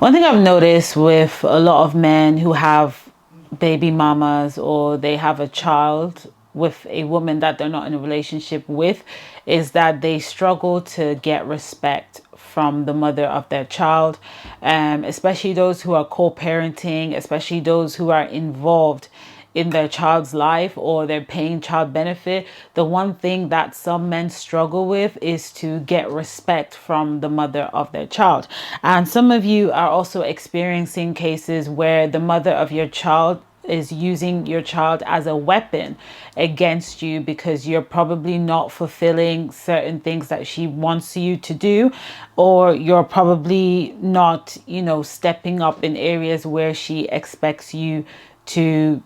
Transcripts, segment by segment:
One thing I've noticed with a lot of men who have baby mamas or they have a child with a woman that they're not in a relationship with is that they struggle to get respect from the mother of their child, especially those who are co-parenting, especially those who are involved in their child's life or they're paying child benefit. The one thing that some men struggle with is to get respect from the mother of their child. And some of you are also experiencing cases where the mother of your child is using your child as a weapon against you because you're probably not fulfilling certain things that she wants you to do, or you're probably not, stepping up in areas where she expects you to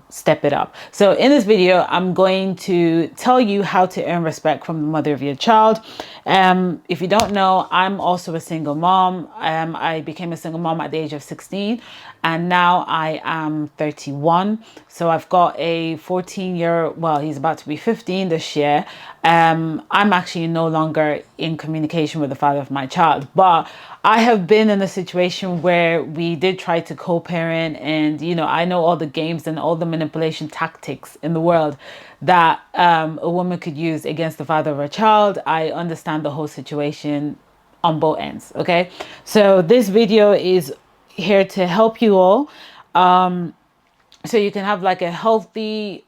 step it up. So in this video I'm going to tell you how to earn respect from the mother of your child. If you don't know, I'm also a single mom. I became a single mom at the age of 16 and now I am 31. So I've got a 14-year, well, he's about to be 15 this year. I'm actually no longer in communication with the father of my child, but I have been in a situation where we did try to co-parent, and I know all the games and all the manipulation tactics in the world that a woman could use against the father of her child. I understand the whole situation on both ends. Okay, so this video is here to help you all, so you can have like a healthy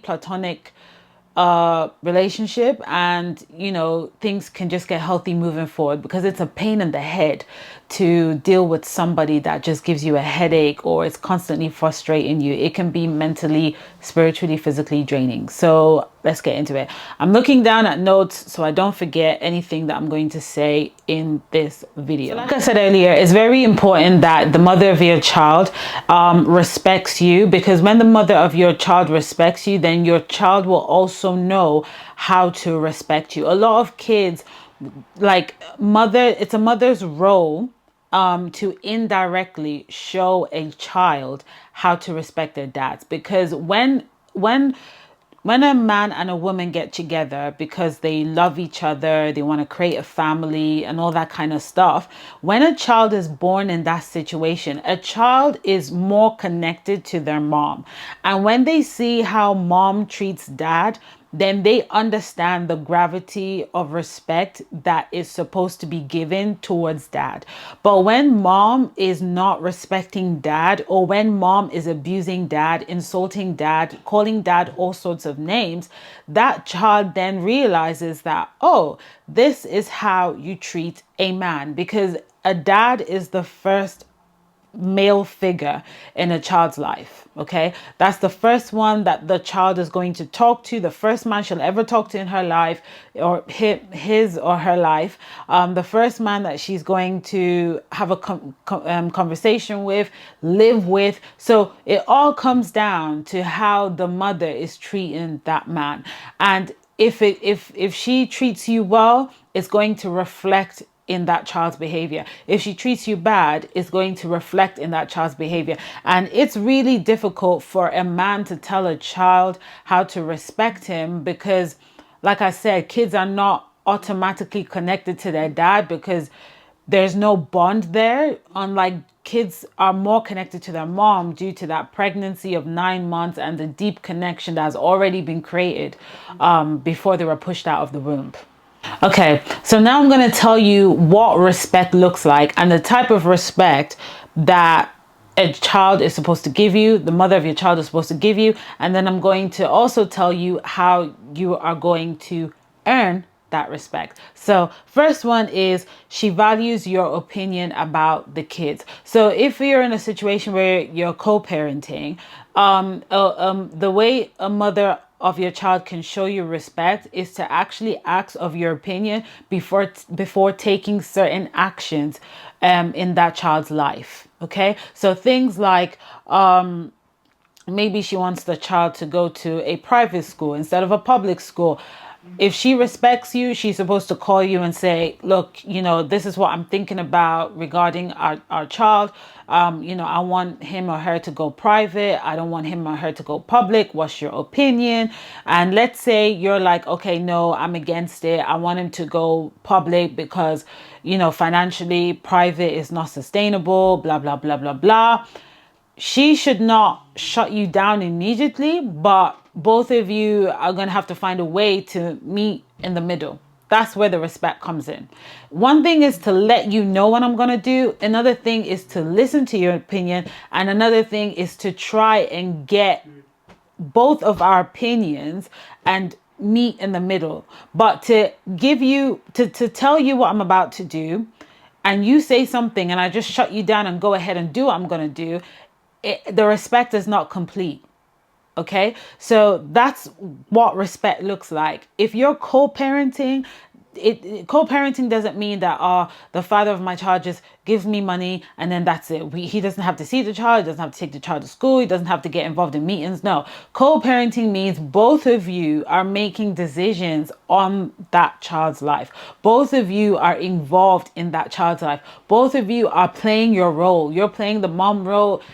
platonic relationship, and things can just get healthy moving forward, because it's a pain in the head to deal with somebody that just gives you a headache or is constantly frustrating you. It can be mentally, spiritually, physically draining. So let's get into it. I'm looking down at notes so I don't forget anything that I'm going to say in this video. So like I said earlier, it's very important that the mother of your child respects you, because when the mother of your child respects you, then your child will also know how to respect you. A lot of kids, it's a mother's role to indirectly show a child how to respect their dads, because when a man and a woman get together because they love each other, they want to create a family and all that kind of stuff, when a child is born in that situation, a child is more connected to their mom. And when they see how mom treats dad, then they understand the gravity of respect that is supposed to be given towards dad. But when mom is not respecting dad, or when mom is abusing dad, insulting dad, calling dad all sorts of names, that child then realizes that, oh, this is how you treat a man, because a dad is the first male figure in a child's life. Okay, that's the first one that the child is going to talk to, the first man she'll ever talk to in her life, or his or her life, the first man that she's going to have a conversation with, live with. So it all comes down to how the mother is treating that man. And if she treats you well, it's going to reflect in that child's behavior. If she treats you bad, it's going to reflect in that child's behavior. And it's really difficult for a man to tell a child how to respect him, because like I said, kids are not automatically connected to their dad because there's no bond there. Unlike kids are more connected to their mom due to that pregnancy of 9 months and the deep connection that has already been created before they were pushed out of the womb. Okay, so now I'm going to tell you what respect looks like and the type of respect that a child is supposed to give you, the mother of your child is supposed to give you, and then I'm going to also tell you how you are going to earn that respect. So first one is, she values your opinion about the kids. So if you're in a situation where you're co-parenting, the way a mother of your child can show you respect is to actually ask of your opinion before taking certain actions in that child's life. Okay, so things like maybe she wants the child to go to a private school instead of a public school. If she respects you, she's supposed to call you and say, look, this is what I'm thinking about regarding our child. I want him or her to go private. I don't want him or her to go public. What's your opinion? And let's say you're like, okay, no, I'm against it. I want him to go public because financially private is not sustainable, blah, blah, blah, blah, blah. She should not shut you down immediately, but both of you are going to have to find a way to meet in the middle. That's where the respect comes in. One thing is to let you know what I'm going to do. Another thing is to listen to your opinion. And another thing is to try and get both of our opinions and meet in the middle. But to give you, to tell you what I'm about to do, and you say something and I just shut you down and go ahead and do what I'm going to do, the respect is not complete. Okay, so that's what respect looks like. If you're co-parenting, co-parenting doesn't mean that the father of my child just gives me money and then that's it. He doesn't have to see the child, doesn't have to take the child to school, he doesn't have to get involved in meetings. No, co-parenting means both of you are making decisions on that child's life. Both of you are involved in that child's life. Both of you are playing your role. You're playing the mom role,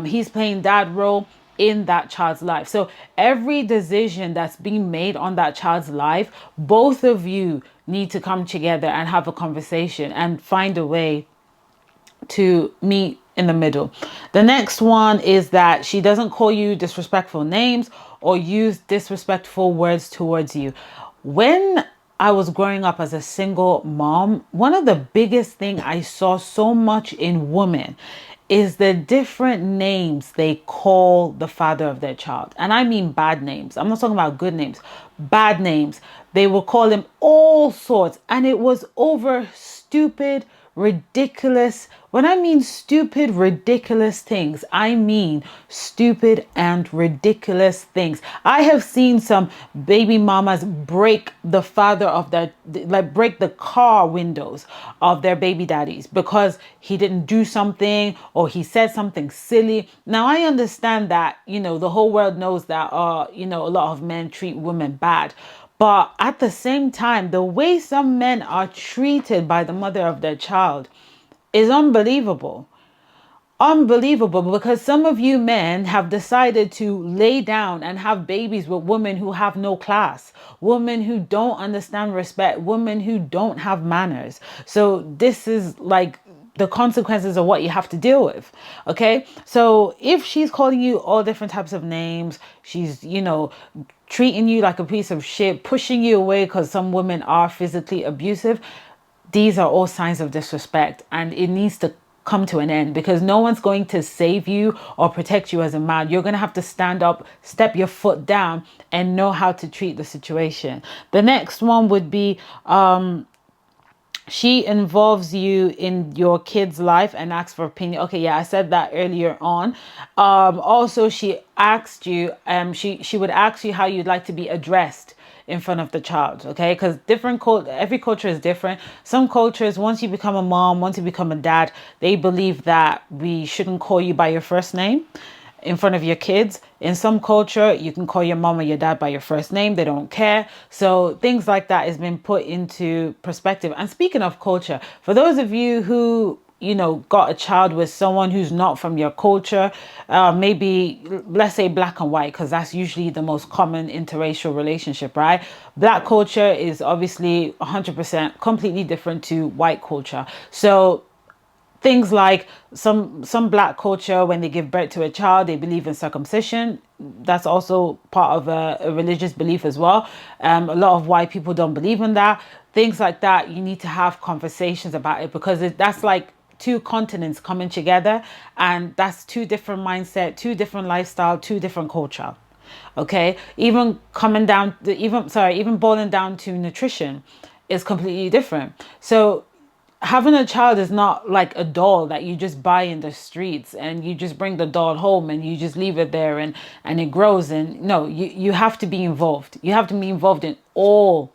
he's playing dad role in that child's life. So every decision that's being made on that child's life, both of you need to come together and have a conversation and find a way to meet in the middle. The next one is that she doesn't call you disrespectful names or use disrespectful words towards you. When I was growing up as a single mom, one of the biggest thing I saw so much in women is the different names they call the father of their child. And I mean bad names. I'm not talking about good names. Bad names. They will call him all sorts. And it was over stupid, ridiculous. When I mean stupid, ridiculous things, I mean stupid and ridiculous things. I have seen some baby mamas break the father of their, like break the car windows of their baby daddies because he didn't do something or he said something silly. Now I understand that, the whole world knows that, a lot of men treat women bad. But at the same time, the way some men are treated by the mother of their child is unbelievable. Unbelievable, because some of you men have decided to lay down and have babies with women who have no class, women who don't understand respect, women who don't have manners. So this is like the consequences of what you have to deal with. Okay, so if she's calling you all different types of names, she's treating you like a piece of shit, pushing you away because some women are physically abusive, these are all signs of disrespect, and it needs to come to an end, because no one's going to save you or protect you as a man. You're going to have to stand up, step your foot down, and know how to treat the situation. The next one would be she involves you in your kid's life and asks for opinion. Okay, yeah, I said that earlier on. Also, she asked you, she would ask you how you'd like to be addressed in front of the child. Okay, because every culture is different. Some cultures, once you become a mom, once you become a dad, they believe that we shouldn't call you by your first name in front of your kids. In some culture, you can call your mom or your dad by your first name. They don't care. So things like that has been put into perspective. And speaking of culture, for those of you who got a child with someone who's not from your culture, maybe let's say black and white, because that's usually the most common interracial relationship, right? Black culture is obviously 100% completely different to white culture. So things like some black culture, when they give birth to a child, they believe in circumcision. That's also part of a religious belief as well. A lot of white people don't believe in that. Things like that, you need to have conversations about it, because that's like two continents coming together, and that's two different mindset, two different lifestyle, two different culture. Okay, even boiling down to nutrition is completely different. So having a child is not like a doll that you just buy in the streets and you just bring the doll home and you just leave it there and it grows. And no, you have to be involved. You have to be involved in all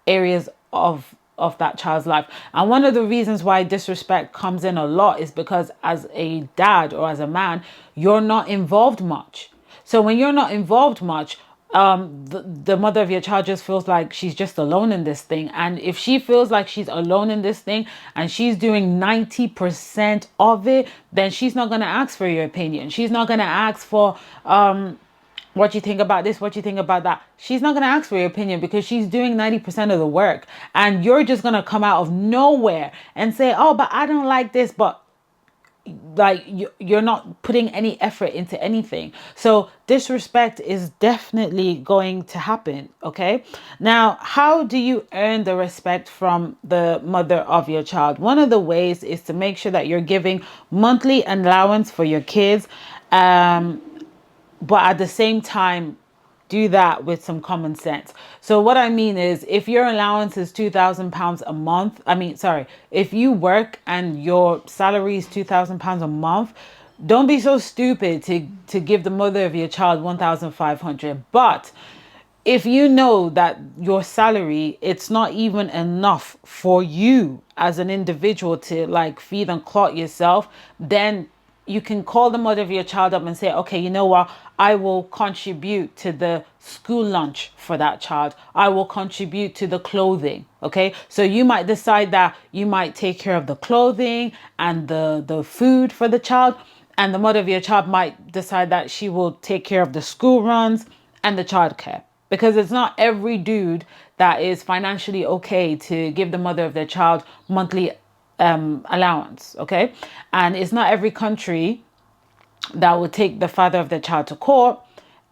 areas of that child's life. And one of the reasons why disrespect comes in a lot is because as a dad or as a man, you're not involved much. So when you're not involved much, the mother of your child just feels like she's just alone in this thing. And if she feels like she's alone in this thing and she's doing 90% of it, then she's not going to ask for your opinion. She's not going to ask for What do you think about this? What do you think about that? She's not going to ask for your opinion because she's doing 90% of the work. And you're just going to come out of nowhere and say, oh, but I don't like this. But like you're not putting any effort into anything, so disrespect is definitely going to happen. Okay, now how do you earn the respect from the mother of your child? One of the ways is to make sure that you're giving monthly allowance for your kids, um but at the same time do that with some common sense. So what I mean is, if your allowance is £2,000 a month, I mean, sorry, if you work and your salary is £2,000 a month, don't be so stupid to give the mother of your child 1,500. But if you know that your salary, it's not even enough for you as an individual to like feed and clothe yourself, then you can call the mother of your child up and say, okay, you know what? I will contribute to the school lunch for that child. I will contribute to the clothing. Okay. So you might decide that you might take care of the clothing and the food for the child. And the mother of your child might decide that she will take care of the school runs and the childcare. Because it's not every dude that is financially okay to give the mother of their child monthly allowance, okay? And it's not every country that would take the father of the child to court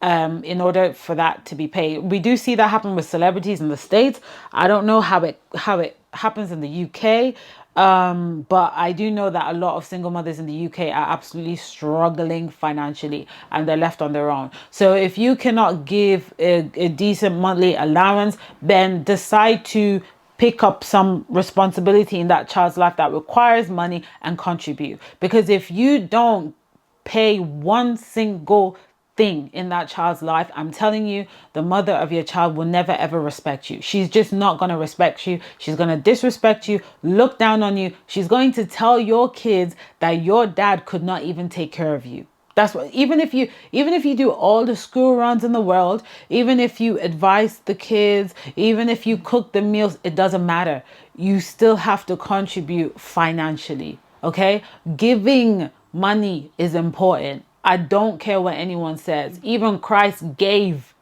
in order for that to be paid. We do see that happen with celebrities in the States. I don't know how it happens in the UK, but I do know that a lot of single mothers in the UK are absolutely struggling financially and they're left on their own. So if you cannot give a decent monthly allowance, then decide to pick up some responsibility in that child's life that requires money and contribute. Because if you don't pay one single thing in that child's life, I'm telling you, the mother of your child will never ever respect you. She's just not going to respect you. She's going to disrespect you, look down on you. She's going to tell your kids that your dad could not even take care of you. That's what, even if you do all the school runs in the world, even if you advise the kids, even if you cook the meals, it doesn't matter. You still have to contribute financially. Okay? Giving money is important. I don't care what anyone says. Even Christ gave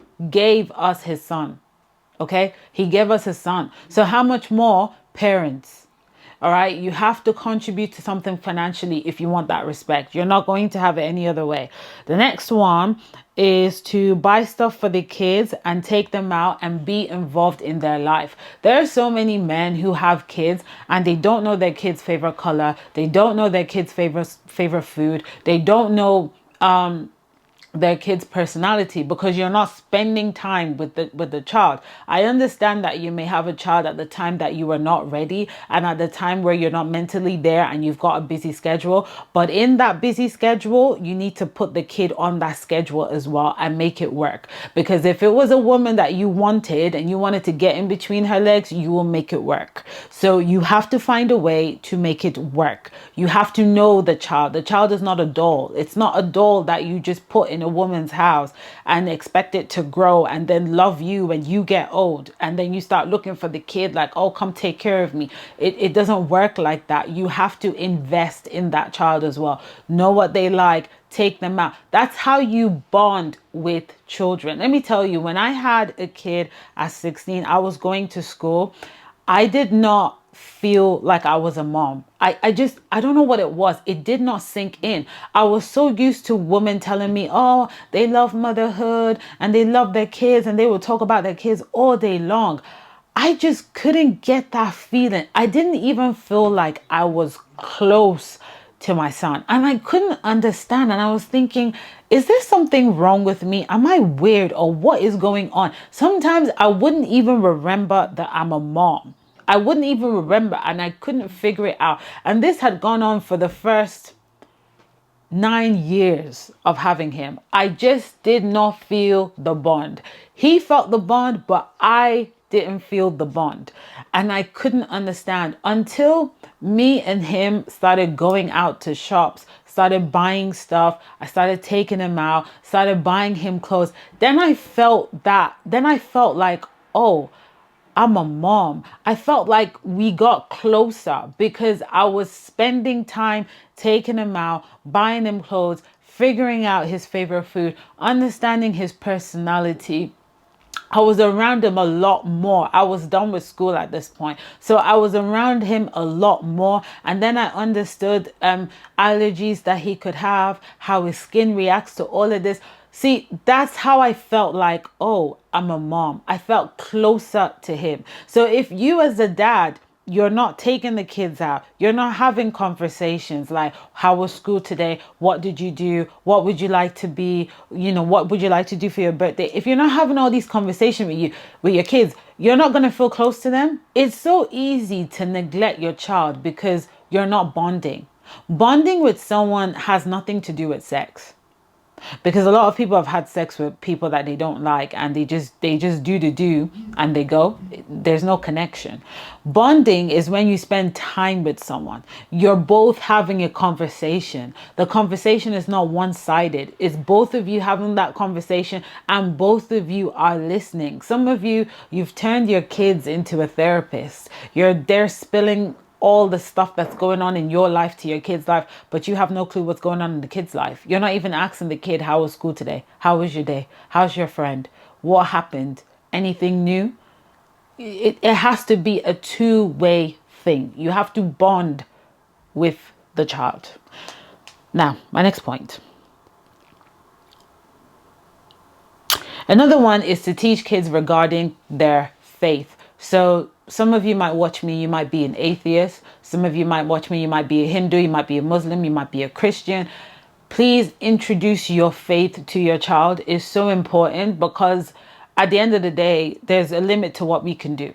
us his son. Okay? He gave us his son. So how much more parents? All right. You have to contribute to something financially if you want that respect. You're not going to have it any other way. The next one is to buy stuff for the kids and take them out and be involved in their life. There are so many men who have kids and they don't know their kids' favorite color. They don't know their kids' favorite food. They don't know their kid's personality because you're not spending time with the child. I understand that you may have a child at the time that you are not ready and at the time where you're not mentally there and you've got a busy schedule, but in that busy schedule you need to put the kid on that schedule as well and make it work. Because if it was a woman that you wanted and you wanted to get in between her legs, you will make it work. So you have to find a way to make it work. You have to know the child. The child is not a doll. It's not a doll that you just put in a woman's house and expect it to grow and then love you when you get old, and then you start looking for the kid like, oh, come take care of me. It doesn't work like that. You have to invest in that child as well. Know what they like, take them out. That's how you bond with children. Let me tell you, when I had a kid at 16, I was going to school. I did not feel like I was a mom. I don't know what it was. It did not sink in. I was so used to women telling me, oh, they love motherhood and they love their kids and they will talk about their kids all day long. I just couldn't get that feeling. I didn't even feel like I was close to my son. And I couldn't understand. And I was thinking, is there something wrong with me? Am I weird or what is going on? Sometimes I wouldn't even remember that I'm a mom. I wouldn't even remember and I couldn't figure it out. And this had gone on for the first 9 years of having him. I just did not feel the bond. He felt the bond, but I didn't feel the bond. And I couldn't understand until me and him started going out to shops, started buying stuff. I started taking him out, started buying him clothes. Then I felt that. Then I felt like, oh, I'm a mom. I felt like we got closer because I was spending time taking him out, buying him clothes, figuring out his favorite food, understanding his personality. I was around him a lot more. I was done with school at this point. So I was around him a lot more. And then I understood allergies that he could have, how his skin reacts to all of this. See, that's how I felt like, oh, I'm a mom. I felt closer to him. So if you as a dad, you're not taking the kids out, you're not having conversations like, how was school today, what did you do, what would you like to be, what would you like to do for your birthday? If you're not having all these conversations with your kids, you're not going to feel close to them. It's so easy to neglect your child because you're not bonding with someone has nothing to do with sex, because a lot of people have had sex with people that they don't like, and they just do and they go. There's no connection. Bonding is when you spend time with someone, you're both having a conversation. The conversation is not one-sided. It's both of you having that conversation and both of you are listening. Some of you've turned your kids into a therapist. You're there spilling all the stuff that's going on in your life to your kid's life, but you have no clue what's going on in the kid's life. You're not even asking the kid, how was school today? How was your day? How's your friend? What happened? Anything new? It has to be a two-way thing. You have to bond with the child. Now, my next point. Another one is to teach kids regarding their faith. So some of you might watch me, you might be an atheist. Some of you might watch me, you might be a Hindu, you might be a Muslim, you might be a Christian. Please introduce your faith to your child. It's so important, because at the end of the day, there's a limit to what we can do.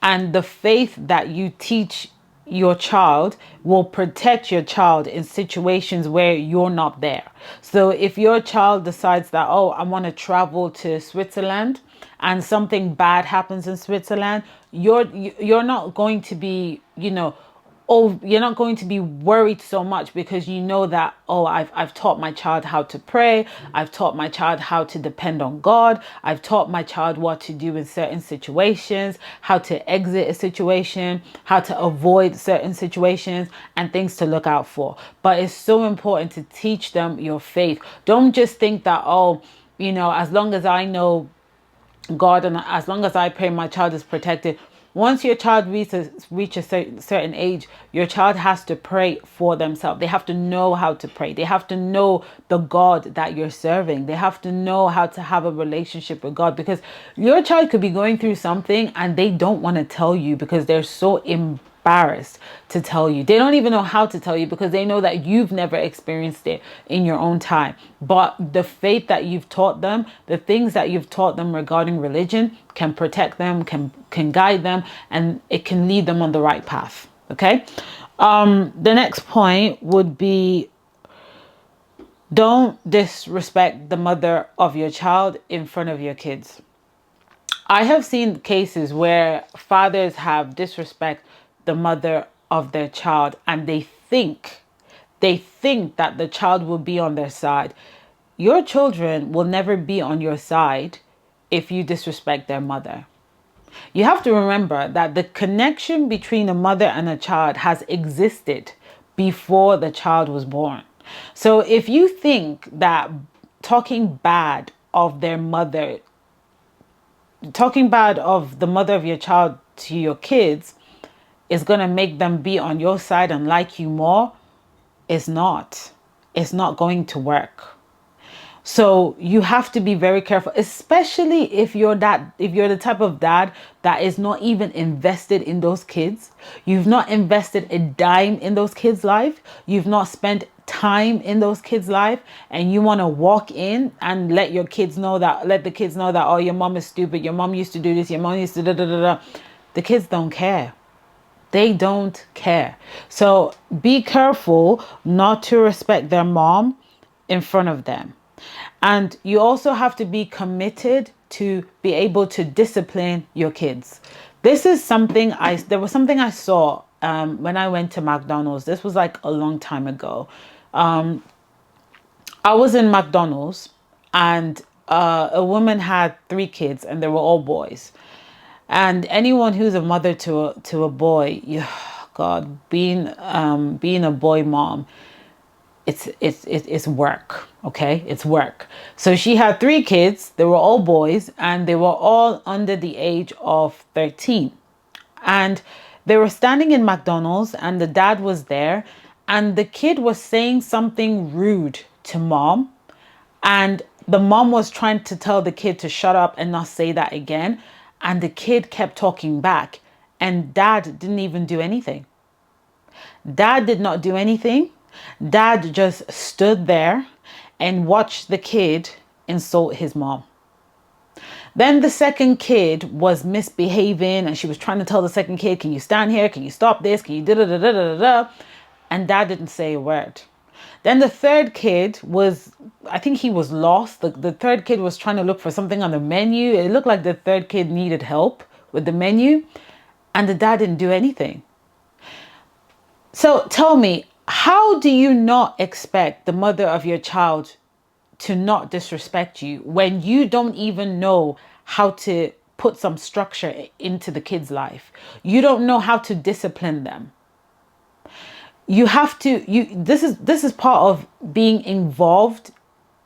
And the faith that you teach your child will protect your child in situations where you're not there. So if your child decides that, oh, I want to travel to Switzerland, and something bad happens in Switzerland, you're not going to be, you're not going to be worried so much, because you know that, oh, I've taught my child how to pray. I've taught my child how to depend on God. I've taught my child what to do in certain situations, how to exit a situation, how to avoid certain situations, and things to look out for. But it's so important to teach them your faith. Don't just think that, oh, as long as I know God and as long as I pray, my child is protected. Once your child reach a certain age, your child has to pray for themselves. They have to know how to pray. They have to know the God that you're serving. They have to know how to have a relationship with God, because your child could be going through something and they don't want to tell you because they're so embarrassed to tell you. They don't even know how to tell you because they know that you've never experienced it in your own time. But the faith that you've taught them, the things that you've taught them regarding religion, can protect them, can guide them, and it can lead them on the right path. Okay. The next point would be, don't disrespect the mother of your child in front of your kids. I have seen cases where fathers have disrespect the mother of their child, and they think that the child will be on their side. Your children will never be on your side if you disrespect their mother. You have to remember that the connection between a mother and a child has existed before the child was born. So if you think that talking bad of their mother, talking bad of the mother of your child to your kids is going to make them be on your side and like you more, it's not going to work. So you have to be very careful, especially if you're the type of dad that is not even invested in those kids. You've not invested a dime in those kids' life. You've not spent time in those kids' life, and you want to walk in and let the kids know that, oh, your mom is stupid. Your mom used to do this. Your mom used to da da da da. The kids don't care. They don't care. So be careful not to respect their mom in front of them. And you also have to be committed to be able to discipline your kids. This is something there was something I saw when I went to McDonald's. This was like a long time ago. I was in McDonald's, and a woman had 3 kids, and they were all boys. And anyone who's a mother to a boy, God, being a boy mom, it's work. Okay, it's work. So she had three kids. They were all boys, and they were all under the age of 13. And they were standing in McDonald's, and the dad was there, and the kid was saying something rude to mom, and the mom was trying to tell the kid to shut up and not say that again, and the kid kept talking back, and dad didn't even do anything. Dad did not do anything. Dad just stood there and watched the kid insult his mom. Then the second kid was misbehaving, and she was trying to tell the second kid, can you stand here? Can you stop this? Can you da da da da da da? And dad didn't say a word. Then the third kid was, I think he was lost. The third kid was trying to look for something on the menu. It looked like the third kid needed help with the menu, and the dad didn't do anything. So tell me, how do you not expect the mother of your child to not disrespect you when you don't even know how to put some structure into the kid's life? You don't know how to discipline them. You have to, this is part of being involved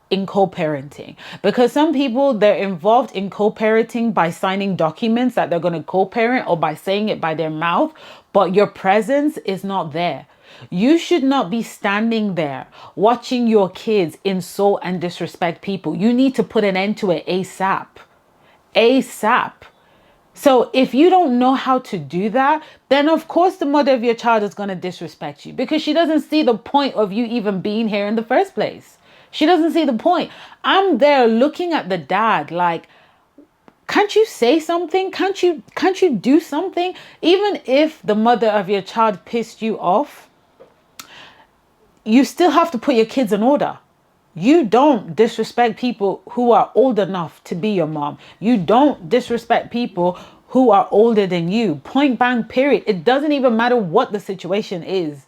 in co-parenting, because some people, they're involved in co-parenting by signing documents that they're going to co-parent, or by saying it by their mouth, but your presence is not there. You should not be standing there watching your kids insult and disrespect people. You need to put an end to it ASAP. ASAP. So if you don't know how to do that, then of course the mother of your child is going to disrespect you, because she doesn't see the point of you even being here in the first place. She doesn't see the point. I'm there looking at the dad like, can't you say something? Can't you do something? Even if the mother of your child pissed you off, you still have to put your kids in order. You don't disrespect people who are old enough to be your mom. You don't disrespect people who are older than you. Point blank, period. It doesn't even matter what the situation is.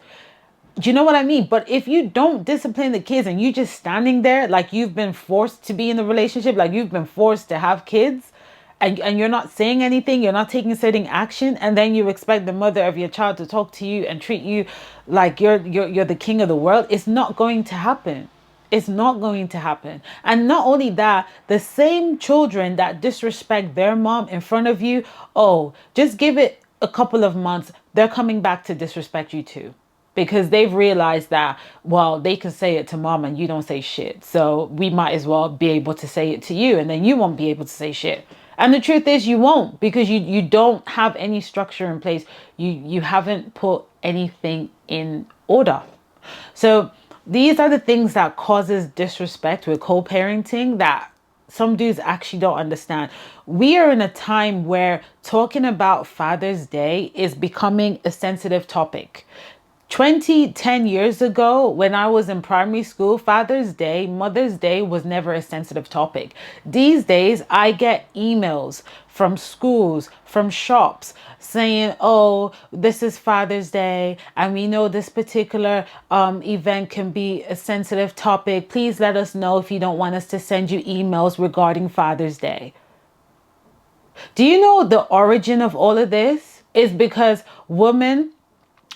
Do you know what I mean? But if you don't discipline the kids and you just standing there like you've been forced to be in the relationship, like you've been forced to have kids, and you're not saying anything, you're not taking certain action, and then you expect the mother of your child to talk to you and treat you like you're the king of the world, it's not going to happen. It's not going to happen. And not only that, the same children that disrespect their mom in front of you, oh, just give it a couple of months, they're coming back to disrespect you too. Because they've realized that, well, they can say it to mom and you don't say shit. So we might as well be able to say it to you, and then you won't be able to say shit. And the truth is you won't, because you don't have any structure in place. You haven't put anything in order. So these are the things that causes disrespect with co-parenting that some dudes actually don't understand. We are in a time where talking about Father's Day is becoming a sensitive topic. 10 years ago, when I was in primary school, Father's Day, Mother's Day was never a sensitive topic. These days, I get emails from schools, from shops saying, oh, this is Father's Day, and we know this particular event can be a sensitive topic. Please let us know if you don't want us to send you emails regarding Father's Day. Do you know the origin of all of this is because women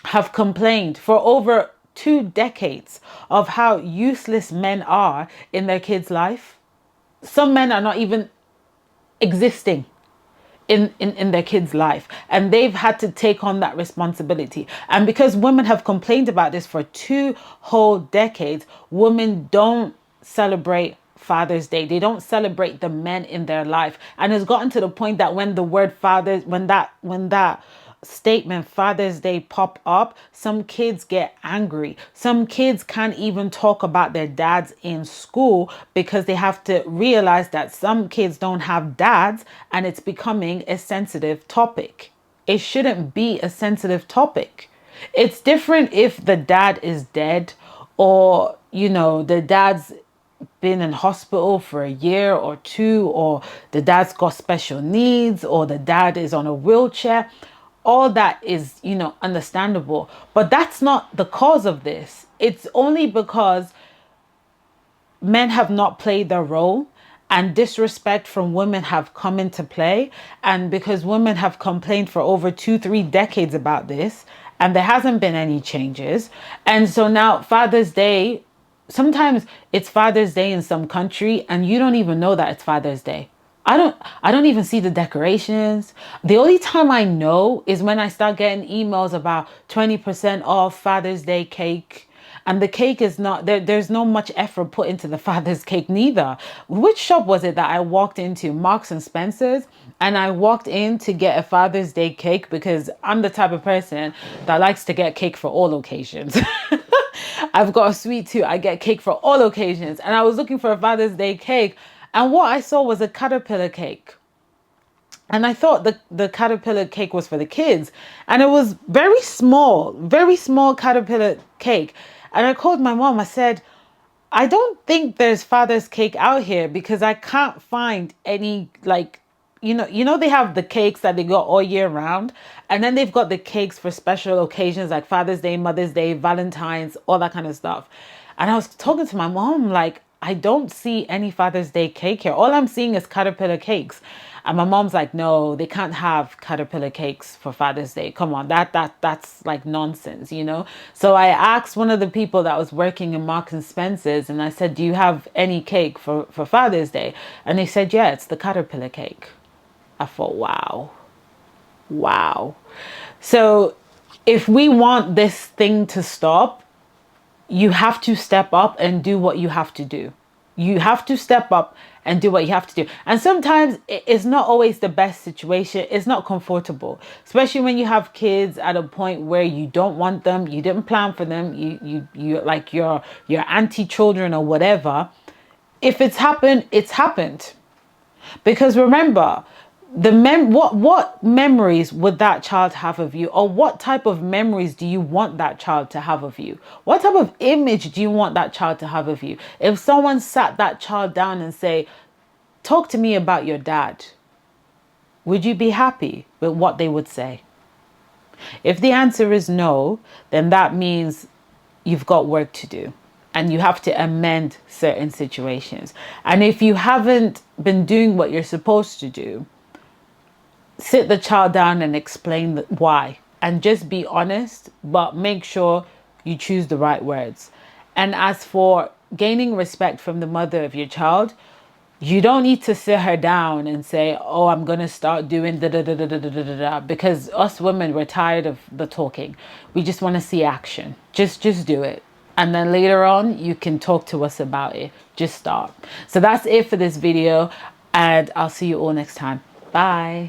have complained for over 2 decades of how useless men are in their kids' life. Some men are not even existing in their kids' life, and they've had to take on that responsibility. And because women have complained about this for 2 whole decades, women don't celebrate Father's Day. They don't celebrate the men in their life. And it's gotten to the point that when the word father, when that statement Father's Day pop up, some kids get angry. Some kids can't even talk about their dads in school because they have to realize that some kids don't have dads, and it's becoming a sensitive topic. It shouldn't be a sensitive topic. It's different if the dad is dead, or the dad's been in hospital for a year or 2, or the dad's got special needs, or the dad is on a wheelchair. All that is, understandable. But that's not the cause of this. It's only because men have not played their role, and disrespect from women have come into play. And because women have complained for over 2-3 decades about this, and there hasn't been any changes. And so now Father's Day sometimes it's Father's Day in some country and you don't even know that it's Father's Day. I don't even see the decorations. The only time I know is when I start getting emails about 20% off Father's Day cake. And the cake is not there, there's no much effort put into the Father's cake neither. Which shop was it that I walked into? Marks and Spencer's. And I walked in to get a Father's Day cake because I'm the type of person that likes to get cake for all occasions. I've got a sweet tooth. I get cake for all occasions. And I was looking for a Father's Day cake. And what I saw was a caterpillar cake. And I thought the caterpillar cake was for the kids. And it was very small caterpillar cake. And I called my mom. I said, I don't think there's Father's cake out here because I can't find any, like, they have the cakes that they got all year round, and then they've got the cakes for special occasions like Father's Day, Mother's Day, Valentine's, all that kind of stuff. And I was talking to my mom like, I don't see any Father's Day cake here. All I'm seeing is caterpillar cakes. And my mom's like, no, they can't have caterpillar cakes for Father's Day. Come on, that's like nonsense, you know? So I asked one of the people that was working in Marks and Spencer's, and I said, do you have any cake for Father's Day? And they said, yeah, it's the caterpillar cake. I thought, wow, wow. So if we want this thing to stop, you have to step up and do what you have to do. You have to step up and do what you have to do. And sometimes it's not always the best situation. It's not comfortable, especially when you have kids at a point where you don't want them, you didn't plan for them, you like your auntie children or whatever. If it's happened, it's happened. Because remember, what memories would that child have of you, or what type of memories do you want that child to have of you? What type of image do you want that child to have of you? If someone sat that child down and say, talk to me about your dad, would you be happy with what they would say? If the answer is no, then that means you've got work to do and you have to amend certain situations. And if you haven't been doing what you're supposed to do, sit the child down and explain why, and just be honest, but make sure you choose the right words. And as for gaining respect from the mother of your child, you don't need to sit her down and say, oh, I'm going to start doing da da da da da da da da, because us women, we're tired of the talking. We just want to see action. Just do it. And then later on, you can talk to us about it. Just start. So that's it for this video, and I'll see you all next time. Bye.